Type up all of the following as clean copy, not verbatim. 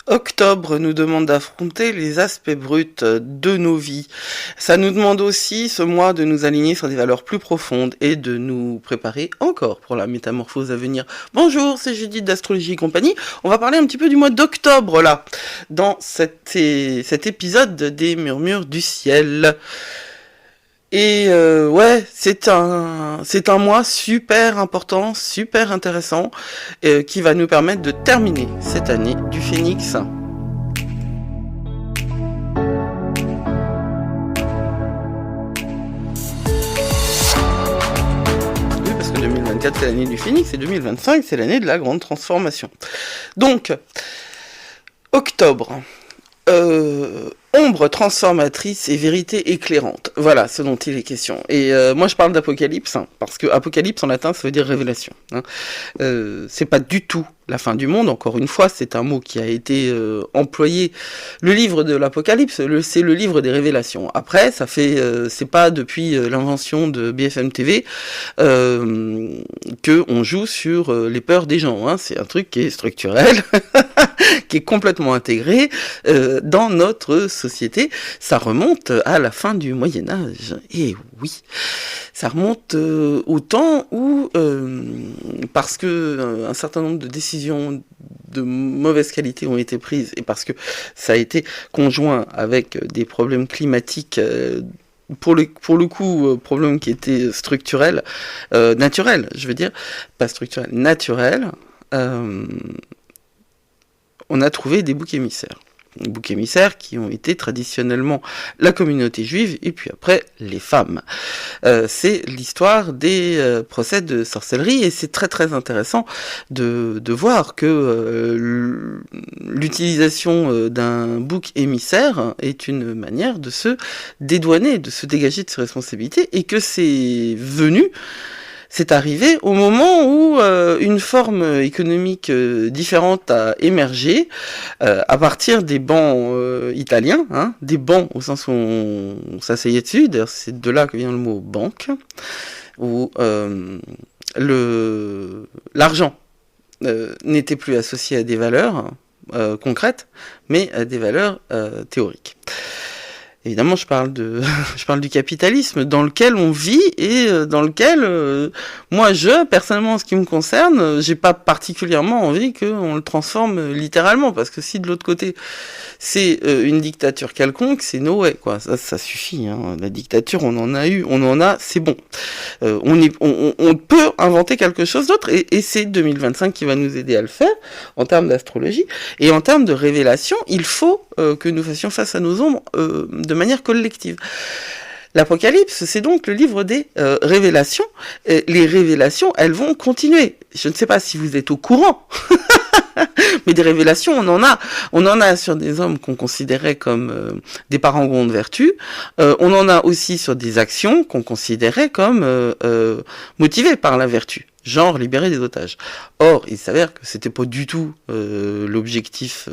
Octobre nous demande d'affronter les aspects bruts de nos vies. Ça nous demande aussi, ce mois, de nous aligner sur des valeurs plus profondes et de nous préparer encore pour la métamorphose à venir. Bonjour, c'est Judith d'Astrologie et compagnie. On va parler un petit peu du mois d'octobre, là, dans cet épisode des Murmures du ciel. Et ouais, c'est un mois super important, super intéressant, qui va nous permettre de terminer cette année du Phénix. Oui, parce que 2024 c'est l'année du Phénix et 2025 c'est l'année de la grande transformation. Donc, octobre. Ombre transformatrice et vérité éclairante. Voilà ce dont il est question. Et moi je parle d'apocalypse, parce que apocalypse en latin ça veut dire révélation. C'est pas du tout la fin du monde, encore une fois, c'est un mot qui a été employé. Le livre de l'apocalypse, c'est le livre des révélations. Après, ça fait, c'est pas depuis l'invention de BFM TV que on joue sur les peurs des gens. C'est un truc qui est structurel, qui est complètement intégré dans notre société. Ça remonte à la fin du Moyen-Âge. Et oui, ça remonte au temps où, parce que un certain nombre de décisions de mauvaise qualité ont été prises, et parce que ça a été conjoint avec des problèmes climatiques, pour le coup, problèmes qui étaient structurels, naturels, je veux dire, pas structurels, naturels, on a trouvé des boucs émissaires. Les boucs émissaires qui ont été traditionnellement la communauté juive et puis après les femmes. C'est l'histoire des procès de sorcellerie et c'est très très intéressant de voir que l'utilisation d'un bouc émissaire est une manière de se dédouaner, de se dégager de ses responsabilités et que c'est arrivé au moment où une forme économique différente a émergé à partir des bancs italiens, des bancs au sens où on s'asseyait dessus, d'ailleurs c'est de là que vient le mot banque, où l'argent n'était plus associé à des valeurs concrètes, mais à des valeurs théoriques. Évidemment, je parle du capitalisme dans lequel on vit et dans lequel, moi, personnellement, en ce qui me concerne, j'ai pas particulièrement envie qu'on le transforme littéralement, parce que si de l'autre côté, c'est une dictature quelconque, c'est no way, quoi. Ça suffit, La dictature, on en a, c'est bon. On peut inventer quelque chose d'autre, et c'est 2025 qui va nous aider à le faire, en termes d'astrologie, et en termes de révélation, il faut que nous fassions face à nos ombres de manière collective. L'Apocalypse, c'est donc le livre des révélations. Et les révélations, elles vont continuer. Je ne sais pas si vous êtes au courant, mais des révélations, on en a. On en a sur des hommes qu'on considérait comme des parangons de vertu. On en a aussi sur des actions qu'on considérait comme motivées par la vertu. Genre libérer des otages. Or, il s'avère que c'était pas du tout l'objectif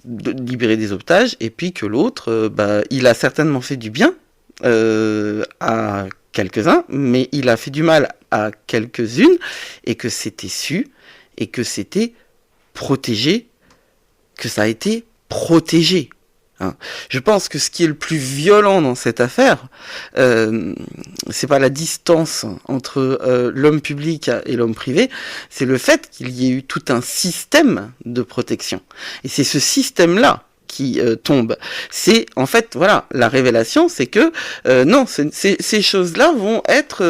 de libérer des otages, et puis que l'autre, il a certainement fait du bien à quelques-uns, mais il a fait du mal à quelques-unes, et que c'était su, et que c'était protégé, que ça a été protégé. Je pense que ce qui est le plus violent dans cette affaire, c'est pas la distance entre l'homme public et l'homme privé, c'est le fait qu'il y ait eu tout un système de protection. Et c'est ce système-là qui tombe. C'est en fait, voilà, la révélation, c'est que non, ces choses-là vont être...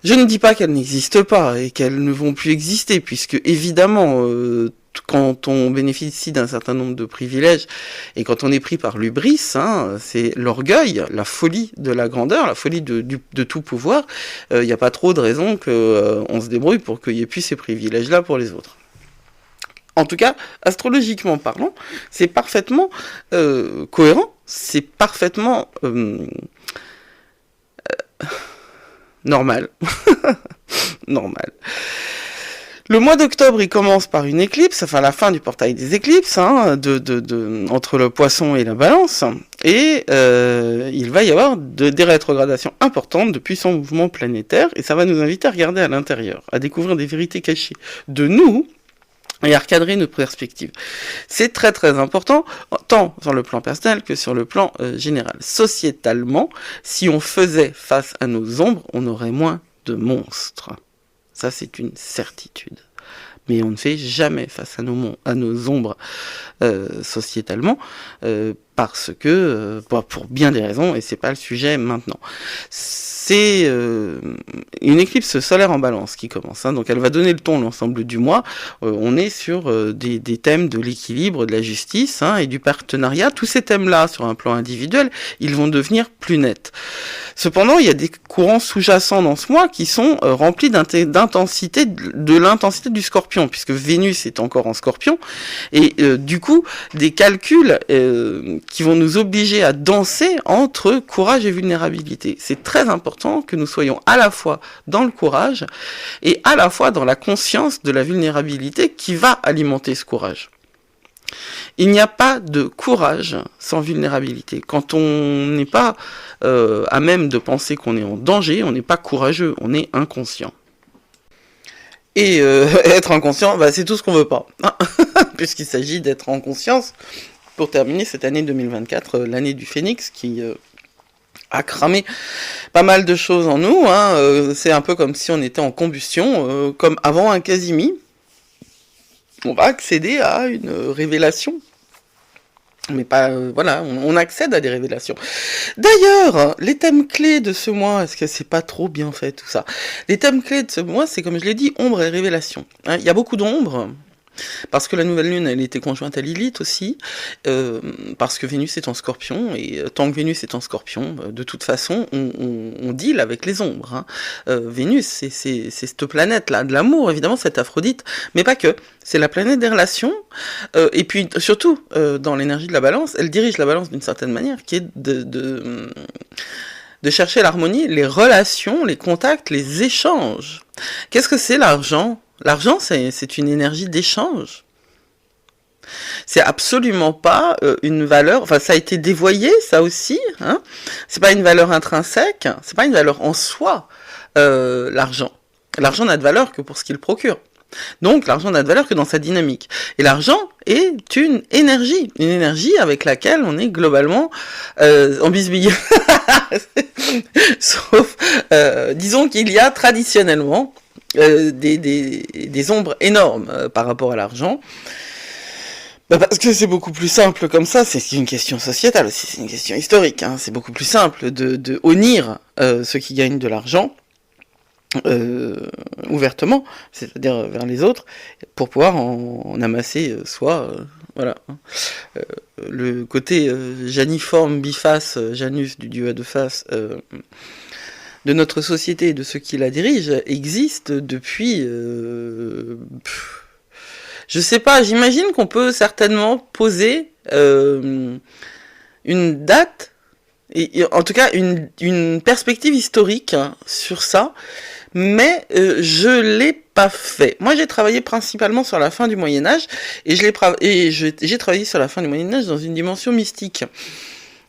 je ne dis pas qu'elles n'existent pas et qu'elles ne vont plus exister, puisque évidemment... quand on bénéficie d'un certain nombre de privilèges et quand on est pris par l'hubris, c'est l'orgueil, la folie de la grandeur, la folie de tout pouvoir, il n'y a pas trop de raison qu'on se débrouille pour qu'il n'y ait plus ces privilèges-là pour les autres. En tout cas, astrologiquement parlant, c'est parfaitement cohérent, c'est parfaitement normal. Normal. Le mois d'octobre, il commence par une éclipse, enfin la fin du portail des éclipses, entre le poisson et la balance, et il va y avoir des rétrogradations importantes depuis son mouvement planétaire, et ça va nous inviter à regarder à l'intérieur, à découvrir des vérités cachées de nous, et à recadrer nos perspectives. C'est très très important, tant sur le plan personnel que sur le plan général. Sociétalement, si on faisait face à nos ombres, on aurait moins de monstres. Ça, c'est une certitude. Mais on ne fait jamais face à nos ombres sociétalement, parce que, pour bien des raisons, et c'est pas le sujet maintenant. C'est une éclipse solaire en balance qui commence, hein, donc elle va donner le ton l'ensemble du mois. On est sur des thèmes de l'équilibre, de la justice, hein, et du partenariat. Tous ces thèmes-là, sur un plan individuel, ils vont devenir plus nets. Cependant, il y a des courants sous-jacents dans ce mois qui sont remplis d'intensité, de l'intensité du Scorpion, puisque Vénus est encore en Scorpion, et du coup, des calculs qui vont nous obliger à danser entre courage et vulnérabilité. C'est très important que nous soyons à la fois dans le courage et à la fois dans la conscience de la vulnérabilité qui va alimenter ce courage. Il n'y a pas de courage sans vulnérabilité. Quand on n'est pas à même de penser qu'on est en danger, on n'est pas courageux, on est inconscient. Et être inconscient, c'est tout ce qu'on veut pas, hein puisqu'il s'agit d'être en conscience pour terminer cette année 2024, l'année du Phénix, qui a cramé pas mal de choses en nous. Hein. C'est un peu comme si on était en combustion, comme avant un Casimir. On va accéder à une révélation. Mais pas, voilà, on accède à des révélations. D'ailleurs, les thèmes clés de ce mois, est-ce que c'est pas trop bien fait tout ça? Les thèmes clés de ce mois, c'est comme je l'ai dit, ombre et révélation. Hein, il y a beaucoup d'ombres, parce que la nouvelle lune, elle était conjointe à Lilith aussi, parce que Vénus est en Scorpion, et tant que Vénus est en Scorpion, de toute façon, on deal avec les ombres. Hein. Vénus, c'est cette planète-là de l'amour, évidemment, cette Aphrodite, mais pas que. C'est la planète des relations, et puis surtout, dans l'énergie de la balance, elle dirige la balance d'une certaine manière, qui est de chercher l'harmonie, les relations, les contacts, les échanges. Qu'est-ce que c'est l'argent ? L'argent, c'est une énergie d'échange. C'est absolument pas une valeur, enfin ça a été dévoyé, ça aussi, hein. C'est pas une valeur intrinsèque, c'est pas une valeur en soi, l'argent. L'argent n'a de valeur que pour ce qu'il procure. Donc l'argent n'a de valeur que dans sa dynamique. Et l'argent est une énergie avec laquelle on est globalement embisbillé. Sauf, disons qu'il y a traditionnellement des ombres énormes par rapport à l'argent. Parce que c'est beaucoup plus simple comme ça, c'est une question sociétale aussi, c'est une question historique. Hein. C'est beaucoup plus simple de honnir ceux qui gagnent de l'argent ouvertement, c'est-à-dire vers les autres, pour pouvoir en amasser soi. Voilà. Le côté janiforme, biface, Janus du dieu à deux faces, de notre société et de ceux qui la dirigent existe depuis... je sais pas, j'imagine qu'on peut certainement poser une date, et en tout cas une perspective historique sur ça, mais je l'ai pas fait. Moi j'ai travaillé principalement sur la fin du Moyen-Âge, et j'ai travaillé sur la fin du Moyen-Âge dans une dimension mystique.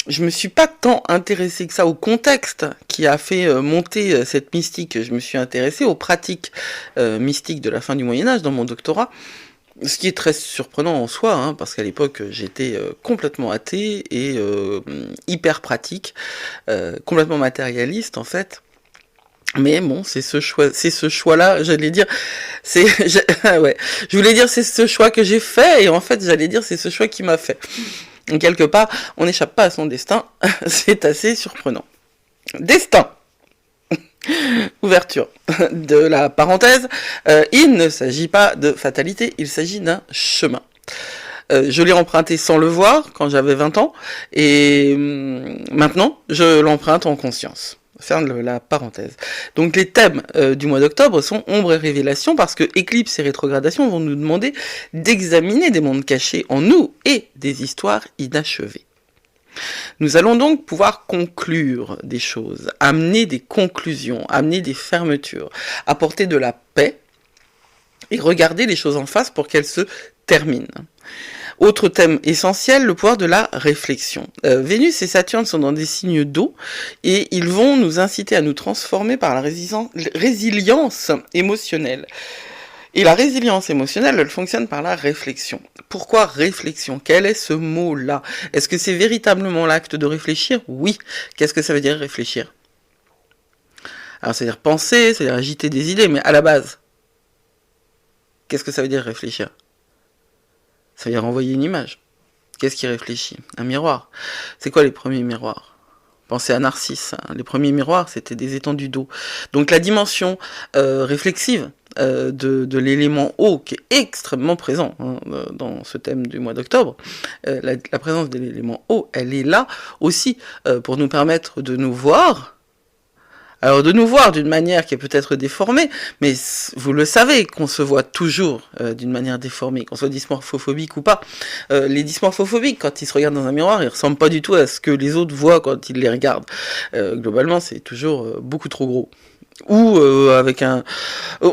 Je me suis pas tant intéressé que ça au contexte qui a fait monter cette mystique. Je me suis intéressé aux pratiques mystiques de la fin du Moyen-Âge dans mon doctorat. Ce qui est très surprenant en soi, hein, parce qu'à l'époque j'étais complètement athée et hyper pratique, complètement matérialiste en fait. Mais bon, c'est ce choix-là, j'allais dire, ouais, je voulais dire c'est ce choix que j'ai fait, et en fait j'allais dire c'est ce choix qui m'a fait. Donc, quelque part, on n'échappe pas à son destin, c'est assez surprenant. Destin. Ouverture de la parenthèse. Il ne s'agit pas de fatalité, il s'agit d'un chemin. Je l'ai emprunté sans le voir quand j'avais 20 ans, et maintenant, je l'emprunte en conscience. Ferme la parenthèse. Donc les thèmes du mois d'octobre sont ombre et révélation, parce que éclipse et rétrogradation vont nous demander d'examiner des mondes cachés en nous et des histoires inachevées. Nous allons donc pouvoir conclure des choses, amener des conclusions, amener des fermetures, apporter de la paix et regarder les choses en face pour qu'elles se terminent. Autre thème essentiel, le pouvoir de la réflexion. Vénus et Saturne sont dans des signes d'eau, et ils vont nous inciter à nous transformer par la résilience émotionnelle. Et la résilience émotionnelle, elle fonctionne par la réflexion. Pourquoi réflexion? Quel est ce mot-là? Est-ce que c'est véritablement l'acte de réfléchir? Oui. Qu'est-ce que ça veut dire réfléchir? Alors, c'est-à-dire penser, c'est-à-dire agiter des idées, mais à la base, qu'est-ce que ça veut dire réfléchir? Ça veut dire envoyer une image. Qu'est-ce qui réfléchit? Un miroir. C'est quoi les premiers miroirs? Pensez à Narcisse. Hein. Les premiers miroirs, c'était des étendues d'eau. Donc la dimension réflexive de l'élément eau, qui est extrêmement présent hein, dans ce thème du mois d'octobre, la présence de l'élément eau, elle est là aussi pour nous permettre de nous voir. Alors de nous voir d'une manière qui est peut-être déformée, mais vous le savez qu'on se voit toujours d'une manière déformée, qu'on soit dysmorphophobique ou pas. Les dysmorphophobiques, quand ils se regardent dans un miroir, ils ressemblent pas du tout à ce que les autres voient quand ils les regardent. Globalement, c'est toujours beaucoup trop gros. Ou avec un...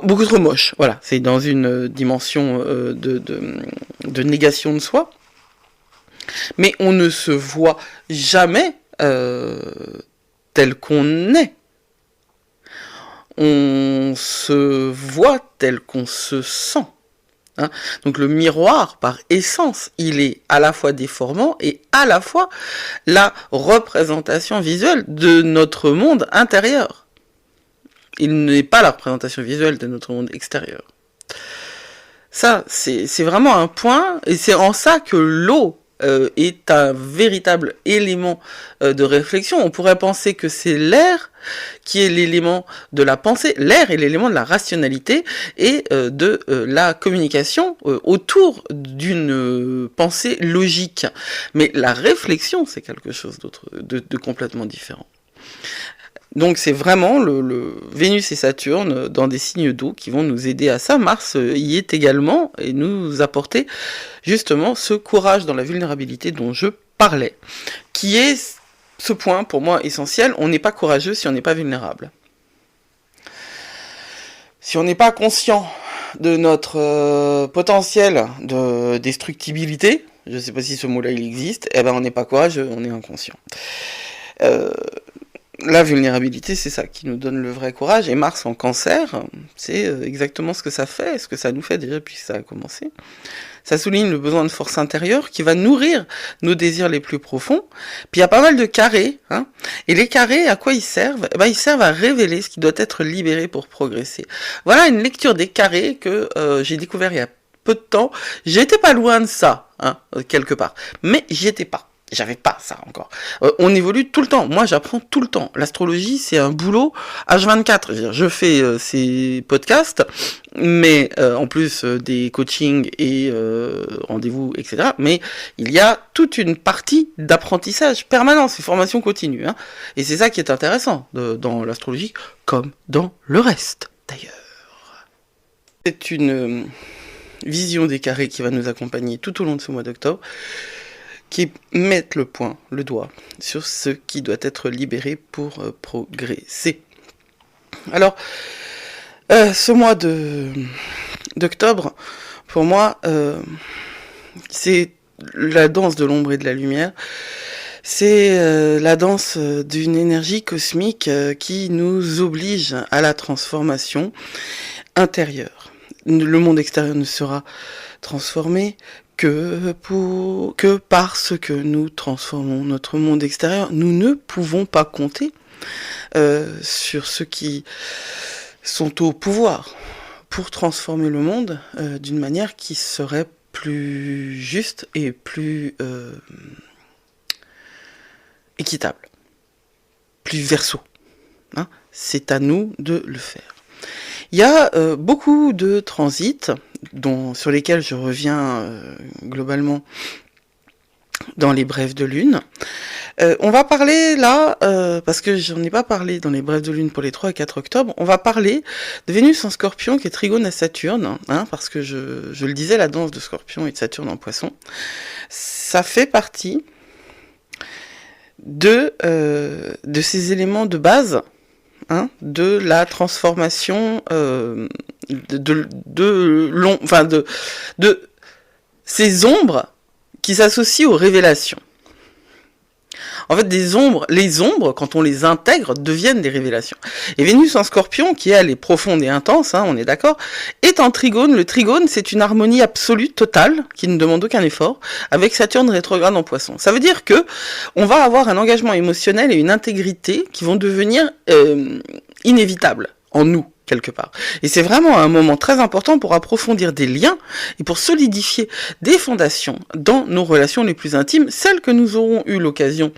beaucoup trop moche. Voilà, c'est dans une dimension de négation de soi. Mais on ne se voit jamais tel qu'on est. On se voit tel qu'on se sent. Hein. Donc le miroir, par essence, il est à la fois déformant et à la fois la représentation visuelle de notre monde intérieur. Il n'est pas la représentation visuelle de notre monde extérieur. Ça, c'est vraiment un point, et c'est en ça que l'eau est un véritable élément de réflexion. On pourrait penser que c'est l'air qui est l'élément de la pensée. L'air est l'élément de la rationalité et de la communication autour d'une pensée logique. Mais la réflexion, c'est quelque chose d'autre, de complètement différent. Donc c'est vraiment le Vénus et Saturne dans des signes d'eau qui vont nous aider à ça. Mars y est également et nous apporter justement ce courage dans la vulnérabilité dont je parlais, qui est ce point pour moi essentiel. On n'est pas courageux si on n'est pas vulnérable. Si on n'est pas conscient de notre potentiel de destructibilité, je ne sais pas si ce mot-là il existe, eh ben on n'est pas courageux, on est inconscient. La vulnérabilité, c'est ça qui nous donne le vrai courage. Et Mars en Cancer, c'est exactement ce que ça fait, ce que ça nous fait déjà depuis que ça a commencé. Ça souligne le besoin de force intérieure qui va nourrir nos désirs les plus profonds. Puis il y a pas mal de carrés. Hein, et les carrés, à quoi ils servent? Eh ben, ils servent à révéler ce qui doit être libéré pour progresser. Voilà une lecture des carrés que j'ai découvert il y a peu de temps. J'étais pas loin de ça, hein, quelque part. Mais j'y étais pas. J'avais pas ça encore. On évolue tout le temps. Moi, j'apprends tout le temps. L'astrologie, c'est un boulot H24. Je fais ces podcasts, mais en plus des coachings et rendez-vous, etc. Mais il y a toute une partie d'apprentissage permanent. C'est formation continue. Hein. Et c'est ça qui est intéressant dans l'astrologie, comme dans le reste, d'ailleurs. C'est une vision des carrés qui va nous accompagner tout au long de ce mois d'octobre, qui mettent le doigt, sur ce qui doit être libéré pour progresser. Alors, ce mois d'octobre, pour moi, c'est la danse de l'ombre et de la lumière. C'est la danse d'une énergie cosmique qui nous oblige à la transformation intérieure. Le monde extérieur ne sera transformé que parce que nous transformons notre monde extérieur. Nous ne pouvons pas compter sur ceux qui sont au pouvoir pour transformer le monde d'une manière qui serait plus juste et plus équitable, plus verso. Hein, c'est à nous de le faire. Il y a beaucoup de transits sur lesquels je reviens globalement dans les brèves de lune. On va parler là, parce que j'en ai pas parlé dans les brèves de lune pour les 3 et 4 octobre, on va parler de Vénus en Scorpion qui est trigone à Saturne, hein, parce que je le disais, la danse de Scorpion et de Saturne en Poisson, ça fait partie de ces éléments de base, hein, de la transformation de ces ombres qui s'associent aux révélations. En fait, les ombres, quand on les intègre, deviennent des révélations. Et Vénus en Scorpion, qui elle est profonde et intense, on est d'accord, est en trigone. Le trigone, c'est une harmonie absolue, totale, qui ne demande aucun effort, avec Saturne rétrograde en Poisson. Ça veut dire que on va avoir un engagement émotionnel et une intégrité qui vont devenir inévitables en nous, quelque part. Et c'est vraiment un moment très important pour approfondir des liens et pour solidifier des fondations dans nos relations les plus intimes, celles que nous aurons eu l'occasion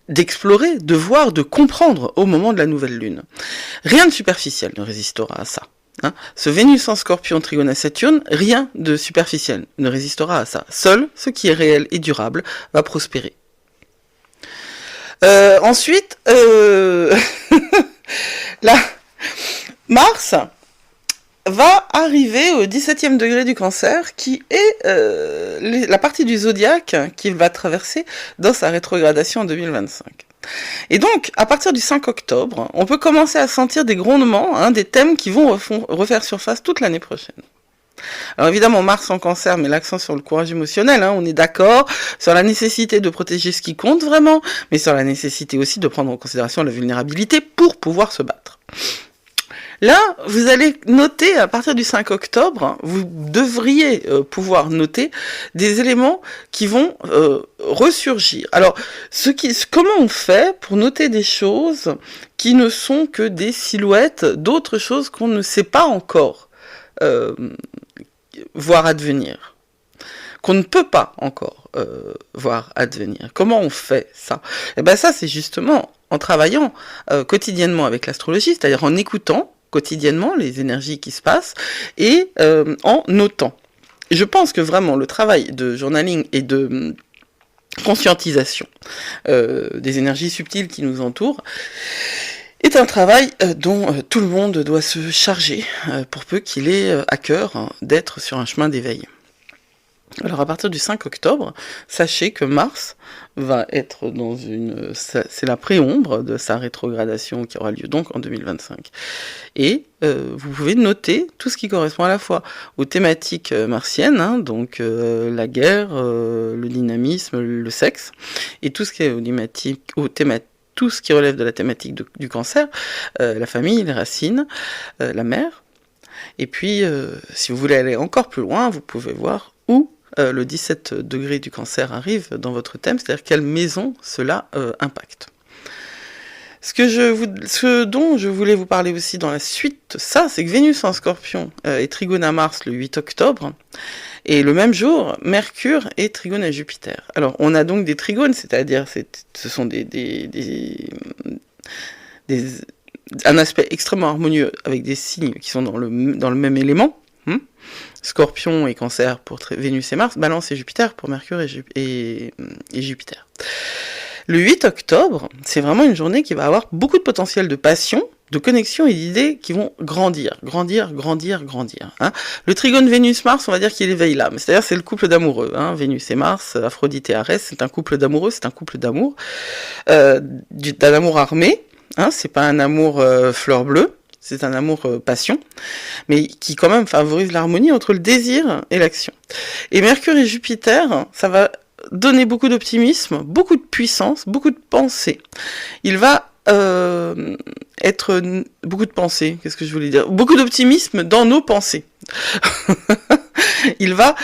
d'explorer, de voir, de comprendre au moment de la nouvelle lune. Rien de superficiel ne résistera à ça. Ce Vénus en Scorpion trigone à Saturne, rien de superficiel ne résistera à ça. Seul ce qui est réel et durable va prospérer. Ensuite, là, Mars va arriver au 17e degré du Cancer, qui est la partie du zodiaque qu'il va traverser dans sa rétrogradation en 2025. Et donc, à partir du 5 octobre, on peut commencer à sentir des grondements, des thèmes qui vont refaire surface toute l'année prochaine. Alors évidemment, Mars en Cancer met l'accent sur le courage émotionnel, on est d'accord, sur la nécessité de protéger ce qui compte vraiment, mais sur la nécessité aussi de prendre en considération la vulnérabilité pour pouvoir se battre. Là, vous allez noter, à partir du 5 octobre, vous devriez pouvoir noter des éléments qui vont ressurgir. Alors, comment on fait pour noter des choses qui ne sont que des silhouettes d'autres choses qu'on ne sait pas encore voir advenir, qu'on ne peut pas encore voir advenir. Comment on fait ça? Eh ben ça, c'est justement en travaillant quotidiennement avec l'astrologie, c'est-à-dire en écoutant quotidiennement les énergies qui se passent et en notant. Je pense que vraiment le travail de journaling et de conscientisation des énergies subtiles qui nous entourent est un travail dont tout le monde doit se charger, pour peu qu'il ait à cœur d'être sur un chemin d'éveil. Alors à partir du 5 octobre, sachez que Mars va être dans c'est la préombre de sa rétrogradation qui aura lieu donc en 2025. Et vous pouvez noter tout ce qui correspond à la fois aux thématiques martiennes, donc la guerre, le dynamisme, le sexe, et tout ce qui est tout ce qui relève de la thématique du cancer, la famille, les racines, la mère. Et puis, si vous voulez aller encore plus loin, vous pouvez voir où le 17 degré du Cancer arrive dans votre thème, c'est-à-dire quelle maison cela impacte. Ce dont je voulais vous parler aussi dans la suite, c'est que Vénus en Scorpion est trigone à Mars le 8 octobre, et le même jour, Mercure est trigone à Jupiter. Alors, on a donc des trigones, c'est-à-dire ce sont un aspect extrêmement harmonieux avec des signes qui sont dans le même élément. Scorpion et Cancer pour Vénus et Mars, Balance et Jupiter pour Mercure et Jupiter. Le 8 octobre, c'est vraiment une journée qui va avoir beaucoup de potentiel de passion, de connexion et d'idées qui vont grandir. Le trigone Vénus-Mars, on va dire qu'il éveille l'âme. C'est-à-dire c'est le couple d'amoureux. Vénus et Mars, Aphrodite et Arès, c'est un couple d'amoureux, c'est un couple d'amour. D'un amour armé, c'est pas un amour fleur bleue. C'est un amour passion, mais qui quand même favorise l'harmonie entre le désir et l'action. Et Mercure et Jupiter, ça va donner beaucoup d'optimisme, beaucoup de puissance, beaucoup de pensée. Il va être beaucoup de pensée, qu'est-ce que je voulais dire? Beaucoup d'optimisme dans nos pensées. Il va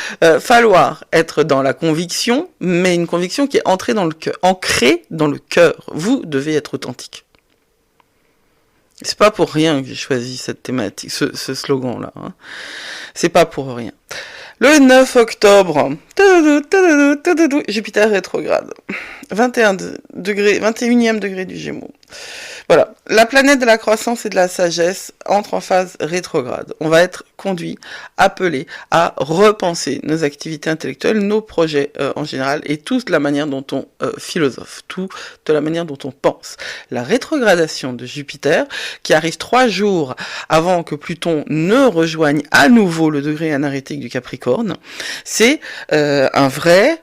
falloir être dans la conviction, mais une conviction qui est ancrée dans le cœur. Vous devez être authentique. C'est pas pour rien que j'ai choisi cette thématique, ce slogan-là. C'est pas pour rien. Le 9 octobre, Jupiter rétrograde. 21e degré du Gémeaux. Voilà, la planète de la croissance et de la sagesse entre en phase rétrograde. On va être conduit, appelé à repenser nos activités intellectuelles, nos projets en général, et toute la manière dont on philosophe, toute la manière dont on pense. La rétrogradation de Jupiter, qui arrive 3 jours avant que Pluton ne rejoigne à nouveau le degré anarétique du Capricorne, c'est un vrai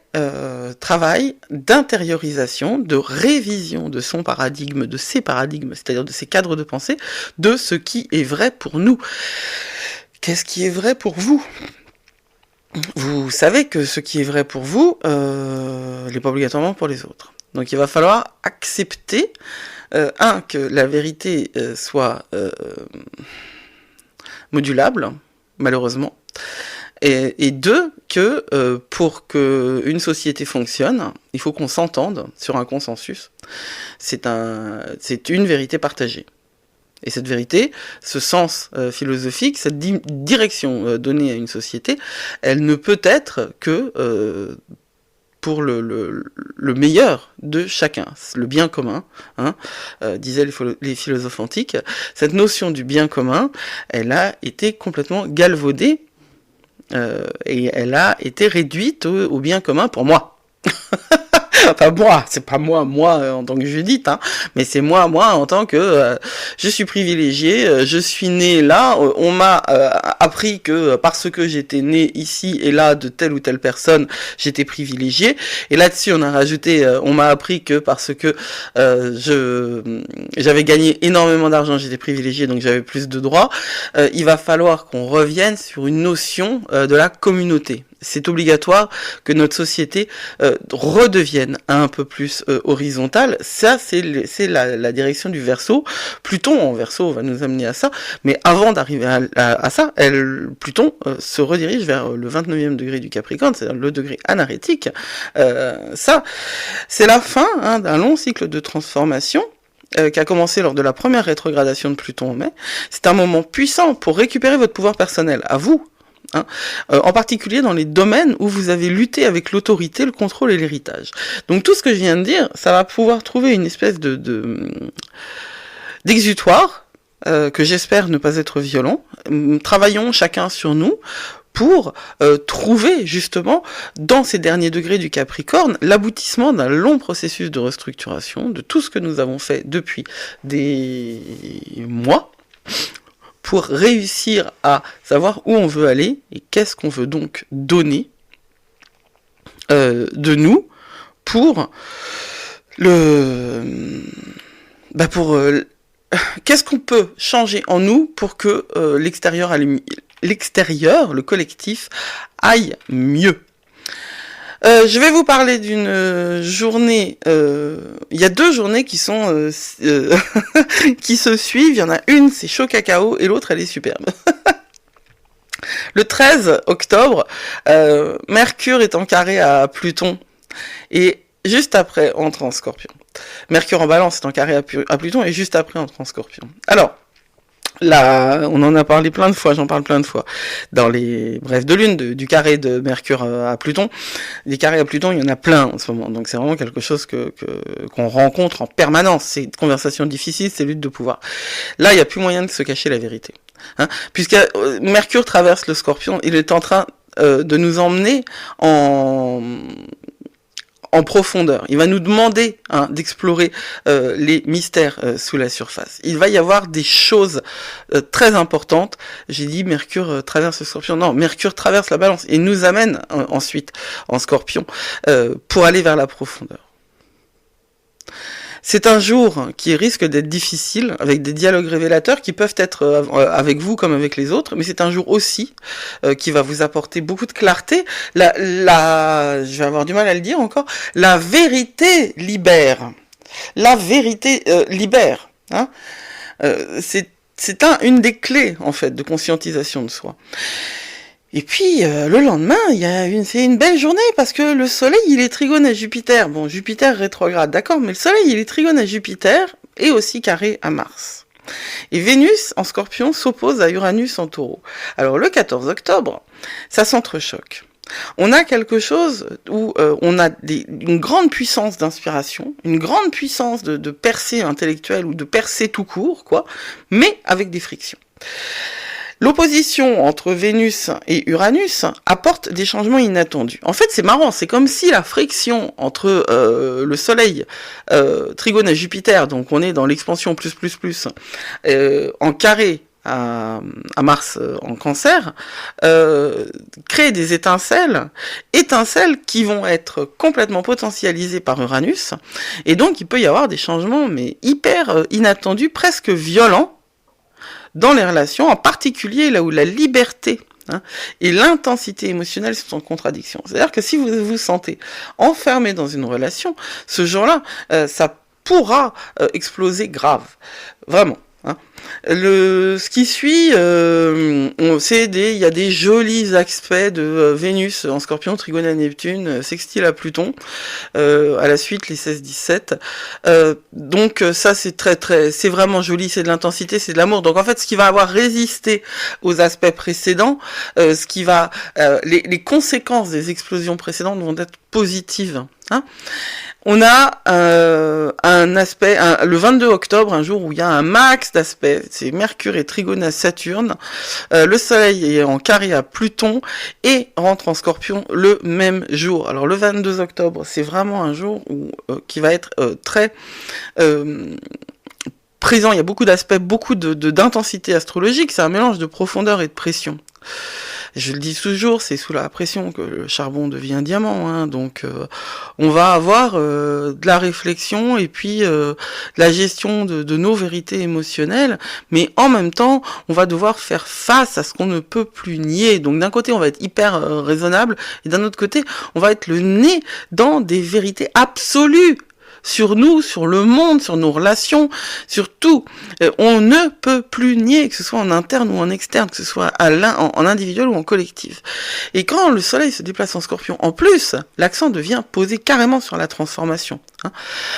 travail d'intériorisation, de révision de son paradigme, de ses paradigmes, c'est-à-dire de ses cadres de pensée, de ce qui est vrai pour nous. Qu'est-ce qui est vrai pour vous ? Vous savez que ce qui est vrai pour vous n'est pas obligatoirement pour les autres. Donc il va falloir accepter, que la vérité soit modulable, malheureusement, et deux, que pour qu'une société fonctionne, il faut qu'on s'entende sur un consensus. C'est une vérité partagée. Et cette vérité, ce sens philosophique, cette direction donnée à une société, elle ne peut être que pour le meilleur de chacun, le bien commun, disaient les philosophes antiques. Cette notion du bien commun, elle a été complètement galvaudée et elle a été réduite au bien commun pour moi. Enfin moi, c'est pas moi en tant que Judith, mais c'est moi en tant que je suis privilégié, je suis né là, on m'a appris que parce que j'étais né ici et là de telle ou telle personne, j'étais privilégié, et là-dessus on a rajouté, on m'a appris que parce que j'avais gagné énormément d'argent, j'étais privilégié, donc j'avais plus de droits. Il va falloir qu'on revienne sur une notion de la communauté. C'est obligatoire que notre société redevienne un peu plus horizontale. Ça, c'est la direction du Verseau. Pluton en Verseau va nous amener à ça. Mais avant d'arriver à ça, Pluton se redirige vers le 29e degré du Capricorne, c'est-à-dire le degré anarétique. Ça, c'est la fin d'un long cycle de transformation qui a commencé lors de la première rétrogradation de Pluton en mai. C'est un moment puissant pour récupérer votre pouvoir personnel, à vous. En particulier dans les domaines où vous avez lutté avec l'autorité, le contrôle et l'héritage. Donc tout ce que je viens de dire, ça va pouvoir trouver une espèce d'exutoire, que j'espère ne pas être violent. Travaillons chacun sur nous pour trouver justement dans ces derniers degrés du Capricorne l'aboutissement d'un long processus de restructuration de tout ce que nous avons fait depuis des mois, pour réussir à savoir où on veut aller et qu'est-ce qu'on veut donc donner de nous pour qu'est-ce qu'on peut changer en nous pour que l'extérieur, le collectif, aille mieux. Je vais vous parler d'une journée. Il y a 2 journées qui sont qui se suivent. Il y en a une, c'est chaud cacao, et l'autre, elle est superbe. Le 13 octobre, Mercure est en carré à Pluton, et juste après entre en Scorpion. Mercure en Balance est en carré à Pluton, et juste après entre en Scorpion. Alors, là, on en a parlé plein de fois, j'en parle plein de fois, dans les brefs de lune, du carré de Mercure à Pluton. Des carrés à Pluton, il y en a plein en ce moment, donc c'est vraiment quelque chose qu'on rencontre en permanence. C'est une conversation difficile, c'est lutte de pouvoir. Là, il n'y a plus moyen de se cacher la vérité. Puisque Mercure traverse le Scorpion, il est en train de nous emmener en profondeur. Il va nous demander d'explorer les mystères sous la surface. Il va y avoir des choses très importantes. J'ai dit Mercure traverse le Scorpion. Non, Mercure traverse la Balance et nous amène ensuite en Scorpion pour aller vers la profondeur. C'est un jour qui risque d'être difficile, avec des dialogues révélateurs qui peuvent être avec vous comme avec les autres, mais c'est un jour aussi qui va vous apporter beaucoup de clarté. Je vais avoir du mal à le dire encore, la vérité libère. La vérité libère. C'est une des clés, en fait, de conscientisation de soi. Et puis, le lendemain, c'est une belle journée, parce que le soleil, il est trigone à Jupiter. Bon, Jupiter rétrograde, d'accord, mais le soleil, il est trigone à Jupiter, et aussi carré à Mars. Et Vénus, en Scorpion, s'oppose à Uranus en Taureau. Alors, le 14 octobre, ça s'entrechoque. On a quelque chose où on a une grande puissance d'inspiration, une grande puissance de percée intellectuelle, ou de percée tout court, quoi, mais avec des frictions. L'opposition entre Vénus et Uranus apporte des changements inattendus. En fait, c'est marrant, c'est comme si la friction entre le Soleil trigone à Jupiter, donc on est dans l'expansion en carré à Mars en Cancer, crée des étincelles qui vont être complètement potentialisées par Uranus, et donc il peut y avoir des changements mais hyper inattendus, presque violents, dans les relations, en particulier là où la liberté hein. Et l'intensité émotionnelle sont en contradiction. C'est-à-dire que si vous vous sentez enfermé dans une relation, ce jour-là, ça pourra exploser grave. Vraiment. Hein. Ce qui suit, il y a des jolis aspects de Vénus en Scorpion, Trigone à Neptune, sextile à Pluton, à la suite les 16-17. Donc ça c'est vraiment joli, c'est de l'intensité, c'est de l'amour. Donc en fait, ce qui va avoir résisté aux aspects précédents, les conséquences des explosions précédentes vont être positives. Hein. On a un aspect, le 22 octobre, un jour où il y a un max d'aspects, c'est Mercure et Trigone à Saturne, le Soleil est en carré à Pluton et rentre en Scorpion le même jour. Alors le 22 octobre, c'est vraiment un jour qui va être très présent, il y a beaucoup d'aspects, beaucoup d'intensité astrologique, c'est un mélange de profondeur et de pression. Je le dis toujours, c'est sous la pression que le charbon devient diamant, hein, donc on va avoir de la réflexion et puis de la gestion de nos vérités émotionnelles, mais en même temps, on va devoir faire face à ce qu'on ne peut plus nier. Donc d'un côté, on va être hyper raisonnable, et d'un autre côté, on va être le nez dans des vérités absolues. Sur nous, sur le monde, sur nos relations, sur tout. On ne peut plus nier, que ce soit en interne ou en externe, que ce soit en individuel ou en collectif. Et quand le soleil se déplace en Scorpion, en plus, l'accent devient posé carrément sur la transformation. Hein.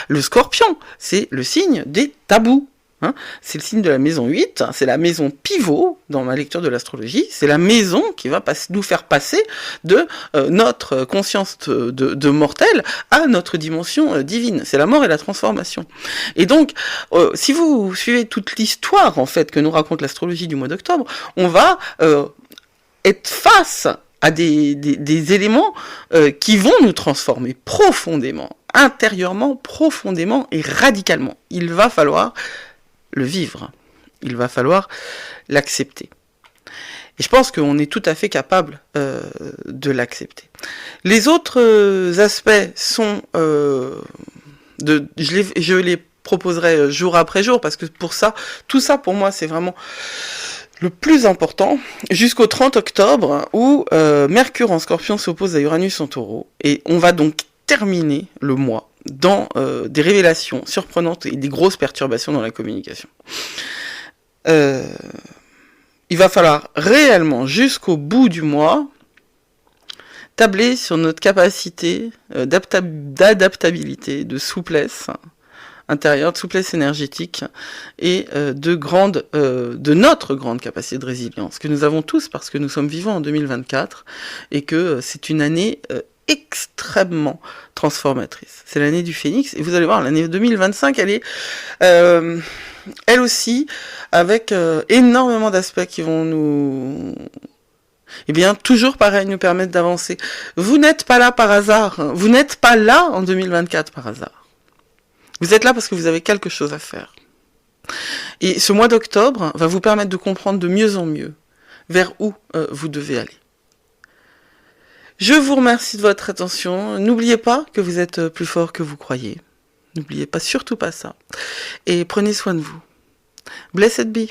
Le Scorpion, c'est le signe des tabous. Hein, c'est le signe de la maison 8, c'est la maison pivot dans ma lecture de l'astrologie, c'est la maison qui va nous faire passer de notre conscience de mortel à notre dimension divine. C'est la mort et la transformation. Et donc, si vous suivez toute l'histoire en fait que nous raconte l'astrologie du mois d'octobre, on va être face à des éléments qui vont nous transformer profondément, intérieurement, profondément et radicalement. Il va falloir le vivre. Il va falloir l'accepter. Et je pense qu'on est tout à fait capable de l'accepter. Les autres aspects sont... je les proposerai jour après jour, parce que tout ça pour moi c'est vraiment le plus important, jusqu'au 30 octobre, où Mercure en Scorpion s'oppose à Uranus en Taureau. Et on va donc terminer le mois dans des révélations surprenantes et des grosses perturbations dans la communication. Il va falloir réellement, jusqu'au bout du mois, tabler sur notre capacité d'adaptabilité, de souplesse intérieure, de souplesse énergétique et de notre grande capacité de résilience, que nous avons tous parce que nous sommes vivants en 2024 et que c'est une année extrêmement transformatrice. C'est l'année du Phénix, et vous allez voir, l'année 2025, elle est elle aussi avec énormément d'aspects qui vont nous... Eh bien, toujours pareil, nous permettre d'avancer. Vous n'êtes pas là par hasard, hein. Vous n'êtes pas là en 2024 par hasard. Vous êtes là parce que vous avez quelque chose à faire. Et ce mois d'octobre va vous permettre de comprendre de mieux en mieux vers où vous devez aller. Je vous remercie de votre attention. N'oubliez pas que vous êtes plus fort que vous croyez. N'oubliez pas, surtout pas ça. Et prenez soin de vous. Blessed be.